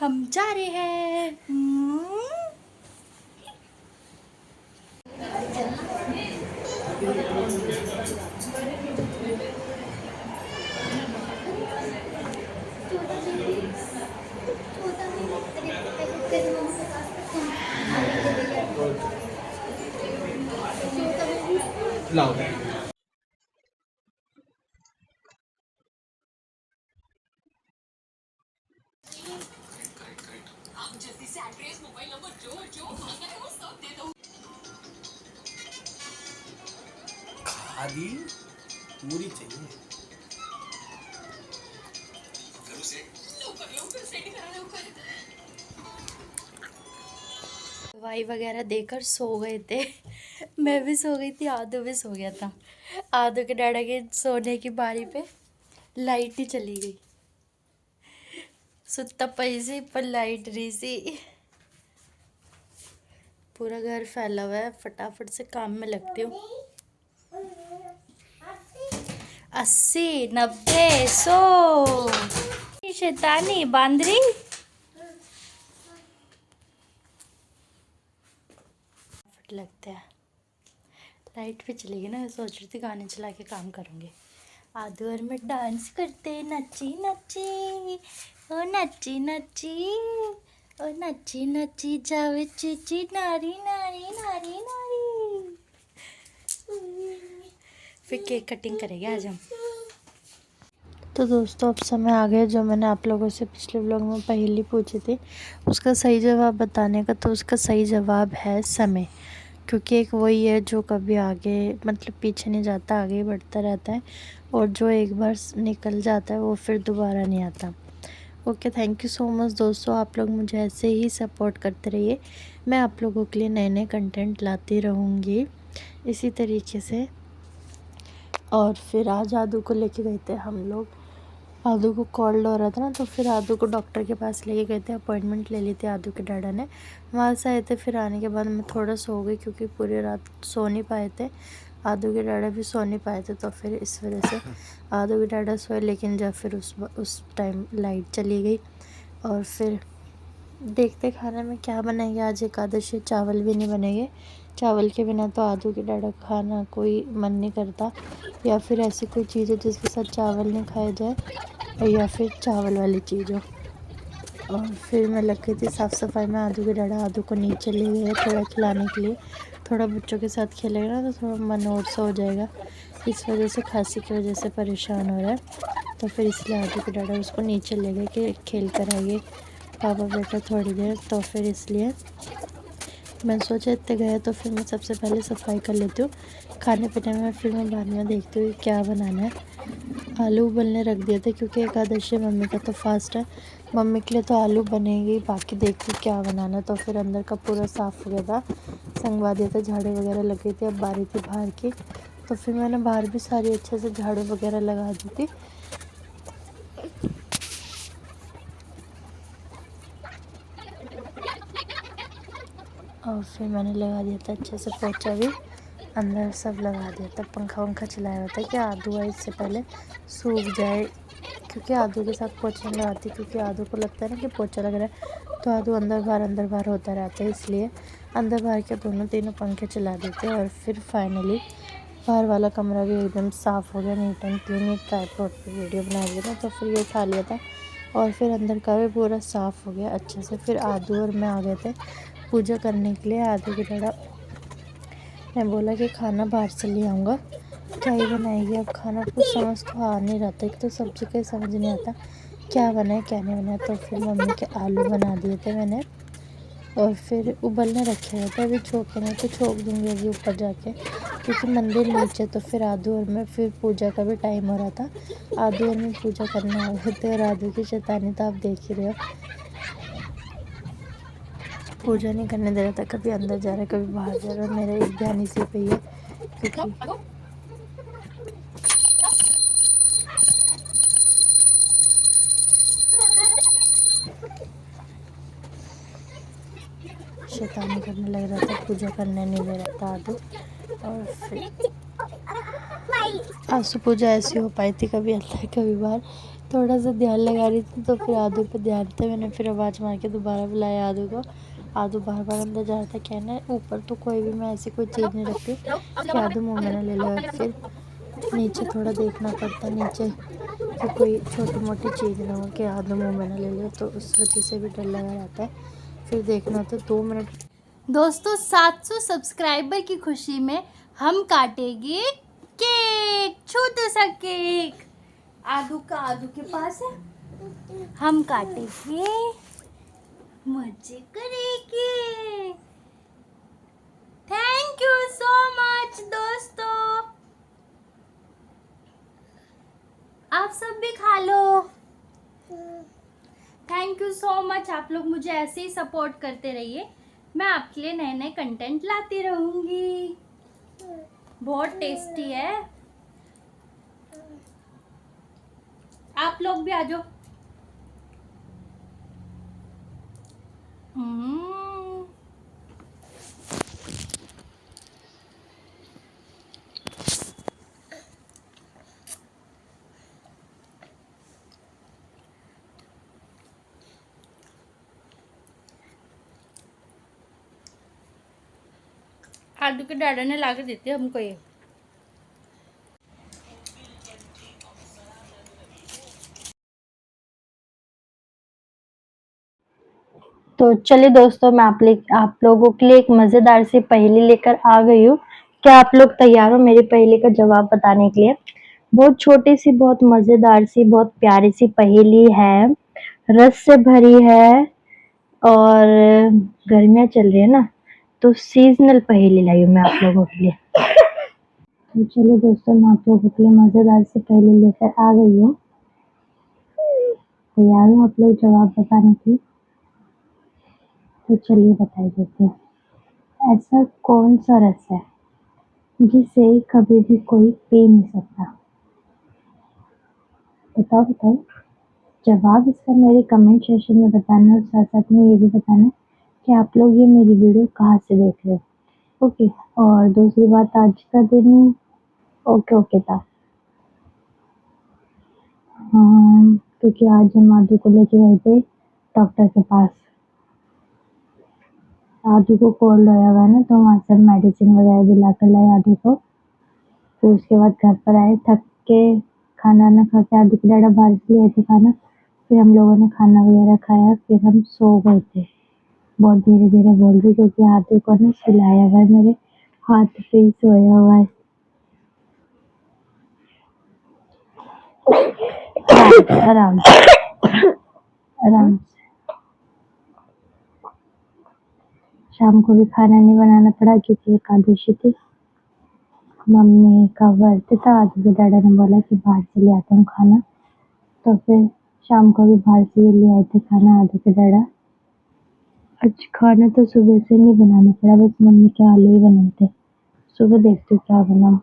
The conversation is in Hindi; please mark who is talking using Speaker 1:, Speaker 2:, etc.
Speaker 1: हम जा रहे हैं।
Speaker 2: लाओ खादी पूरी चाहिए।
Speaker 1: दवाई वगैरह देकर सो गए थे। मैं भी सो गई थी, आदू भी सो गया था। आदू के डैडा के सोने की बारी पे लाइट ही चली गई। सुत्ता पई सी पर लाइट रही सी। पूरा घर फैला हुआ है, फटाफट से काम में लगती हूँ। 80, 90, 100 शैतानी बांदरी। फट लगता है। लाइट भी चली गई ना, मैं सोच रही थी गाने चला के काम करूँगी। आदू और मैं डांस करते नची नची, ओ नची नची, ओ नची नची जावे चीची नारी नारी नारी नारी। फिर केक कटिंग करेंगे आज हम। तो दोस्तों अब समय आ गया जो मैंने आप लोगों से पिछले व्लॉग में पहली पूछी थी उसका सही जवाब बताने का। तो उसका सही जवाब है समय, क्योंकि एक वही है जो कभी आगे मतलब पीछे नहीं जाता, आगे ही बढ़ता रहता है, और जो एक बार निकल जाता है वो फिर दोबारा नहीं आता। Okay, thank you so much दोस्तों, आप लोग मुझे ऐसे ही सपोर्ट करते रहिए। मैं आप लोगों के लिए नए नए कंटेंट लाती रहूँगी इसी तरीके से। और फिर आज आदू को लेके गए थे हम लोग। आदू को कोल्ड हो रहा था ना, तो फिर आदू को डॉक्टर के पास लेके गए थे। अपॉइंटमेंट ले ली थी आदू के डैडा ने। वहाँ से आए थे, फिर आने के बाद मैं थोड़ा सो गई क्योंकि पूरी रात सो नहीं पाए थे। आदू के डैडा भी सो नहीं पाए थे, तो फिर इस वजह से आदू के डैडा सोए। लेकिन जब फिर उस टाइम लाइट चली गई। और फिर देखते खाने में क्या बनाएंगे। आज एकादशी, चावल भी नहीं बनेंगे। चावल के बिना तो आदू के डैडा खाना कोई मन नहीं करता, या फिर ऐसी कोई चीज़ है जिसके साथ चावल नहीं खाया जाए, या फिर चावल वाली चीज़ हो। और फिर मैं लग गई थी साफ़ सफाई में। आदू के डैडा आदू को नीचे ले गए थोड़ा खिलाने के लिए। थोड़ा बच्चों के साथ खेलेगा ना तो थोड़ा मन और सा हो जाएगा, इस वजह से खांसी की वजह से परेशान हो रहा है। तो फिर इसलिए आदू के डैडा उसको नीचे ले गए कि खेल कर आइए पापा बेटा थोड़ी देर। तो फिर इसलिए मैं सोचा इतने गए तो फिर मैं सबसे पहले सफाई कर लेती हूँ। खाने पीने में फिर मैं बाद में देखती हूँ क्या बनाना है। आलू उबलने रख दिए थे क्योंकि एकादशी मम्मी का तो फास्ट है। मम्मी के लिए तो आलू बनेंगे, बाकी देखती हूँ क्या बनाना है। तो फिर अंदर का पूरा साफ़ हो गया था, संगवा दिया था, झाड़ू वगैरह लग गई थी। अब बारी थी बाहर की, तो फिर मैंने बाहर भी सारी अच्छे से झाड़ू वगैरह लगा दी थी। और फिर मैंने लगा दिया था अच्छे से पोछा भी, अंदर सब लगा दिया था। पंखा वंखा चलाया हुआ था कि आदू आए इससे पहले सूख जाए, क्योंकि आदू के साथ पोछा नहीं लगाती, क्योंकि आदू को लगता है ना कि पोछा लग रहा है तो आदू अंदर बाहर होता रहता है। इसलिए अंदर बाहर के दोनों तीनों पंखे चला देते। और फिर फाइनली बाहर वाला कमरा भी एकदम साफ़ हो गया, नीट एंड क्लीन। एक ट्राइपॉड पे वीडियो बना लिया था तो फिर ये उठा लिया था। और फिर अंदर का भी पूरा साफ़ हो गया अच्छे से। फिर आदू और मैं आ गए थे पूजा करने के लिए। आदू के डैडा ने बोला कि खाना बाहर से ले आऊँगा, क्या ही बनाएगी अब खाना, कुछ समझ तो आ नहीं रहा था। एक तो सब्ज़ी का ही समझ नहीं आता क्या बनाए क्या नहीं बनाए। तो फिर मम्मी के आलू बना दिए थे मैंने, और फिर उबलने रखे हुए थे। अभी छोंके नहीं तो छोंक दूँगी अभी ऊपर जाके, क्योंकि मंदिर नीचे। तो फिर आदू और मैं फिर पूजा का भी टाइम हो रहा था। आदू और मैं पूजा करने आ गए थे, और आदू की शैतानी तो आप देख ही रहे हो। पूजा नहीं करने दे रहा था, कभी अंदर जा रहा है कभी बाहर जा रहा है। मेरा एक ध्यान इसी पे ही है, क्योंकि शैतानी करने लग रहा था, पूजा करने नहीं दे रहा था आदू। और फिर आज तो पूजा ऐसी हो पाई थी, कभी अंदर कभी बाहर। थोड़ा सा ध्यान लगा रही थी तो फिर आदू पे ध्यान था, मैंने फिर आवाज़ मार के दोबारा बुलाया आदू को। आदू बार बार अंदर जा रहा था। कहना है ऊपर तो कोई भी मैं ऐसी कोई चीज़ नहीं रखती कि आदू मुँह में ना ले ले, और फिर नीचे थोड़ा देखना पड़ता है नीचे कि कोई छोटी मोटी चीज़ ना हो कि आदू मुँह में ना ले ले, तो उस वजह से भी डर लगा रहता है। फिर देखना होता है 2 मिनट।
Speaker 3: दोस्तों 700 सब्सक्राइबर की खुशी में हम काटेंगे केक, छोटा सा केक। आदू के पास है, हम काटेंगे, मजे करेंगे। थैंक यू सो मच दोस्तों, आप सब भी खा लो। थैंक यू सो मच, आप लोग मुझे ऐसे ही सपोर्ट करते रहिए, मैं आपके लिए नए नए कंटेंट लाती रहूंगी। बहुत टेस्टी है, आप लोग भी आ जाओ। आदू के डैडा ने ला के देते हमको ये।
Speaker 1: तो चलिए दोस्तों, मैं आप लोगों के लिए एक मज़ेदार सी पहेली लेकर आ गई हूँ। क्या आप लोग तैयार हो मेरी पहेली का जवाब बताने के लिए? बहुत छोटी सी, बहुत मज़ेदार सी, बहुत प्यारी सी पहेली है, रस से भरी है, और गर्मियाँ चल रही है ना, तो सीजनल पहेली लाई हूँ मैं आप लोगों के लिए। तो चलिए दोस्तों, मैं आप लोगों के लिए मज़ेदार सी पहेली लेकर आ गई हूँ। तैयार हो आप लोग जवाब बताने के लिए? तो चलिए बता देते हैं। ऐसा कौन सा रस है जिसे कभी भी कोई पी नहीं सकता? बताओ बताओ। जवाब इसका मेरे कमेंट सेक्शन में बताना, और साथ साथ में ये भी बताना कि आप लोग ये मेरी वीडियो कहाँ से देख रहे हो। ओके। और दूसरी बात, आज का दिन ओके ओके था। हाँ, क्योंकि आज हम आदू को लेके गए थे डॉक्टर के पास। आदू को कोल्ड होया हुआ है ना, तो वहाँ से मेडिसिन वगैरह दिला कर लाए आदू को। फिर उसके बाद घर पर आए थक के, खाना ना खा के, आदू के डैडा बाहर से ले आए थे खाना। फिर हम लोगों ने खाना वगैरह खाया, फिर हम सो गए थे। बहुत धीरे धीरे बोल रही क्योंकि आदू को ना सुलाया हुआ है, मेरे हाथ पे ही सोया हुआ है। आराम से आराम से। शाम को भी खाना नहीं बनाना पड़ा क्योंकि एकादशी थी। मम्मी का व्रत था। आदू के डैडा ने बोला कि बाहर से ले आता हूँ खाना, तो फिर शाम को भी बाहर से ही ले आए थे खाना आदू के डैडा। आज खाना तो सुबह से नहीं बनाना पड़ा, बस मम्मी के आलू ही बनाए थे। सुबह देखती हूँ क्या बनाऊँ।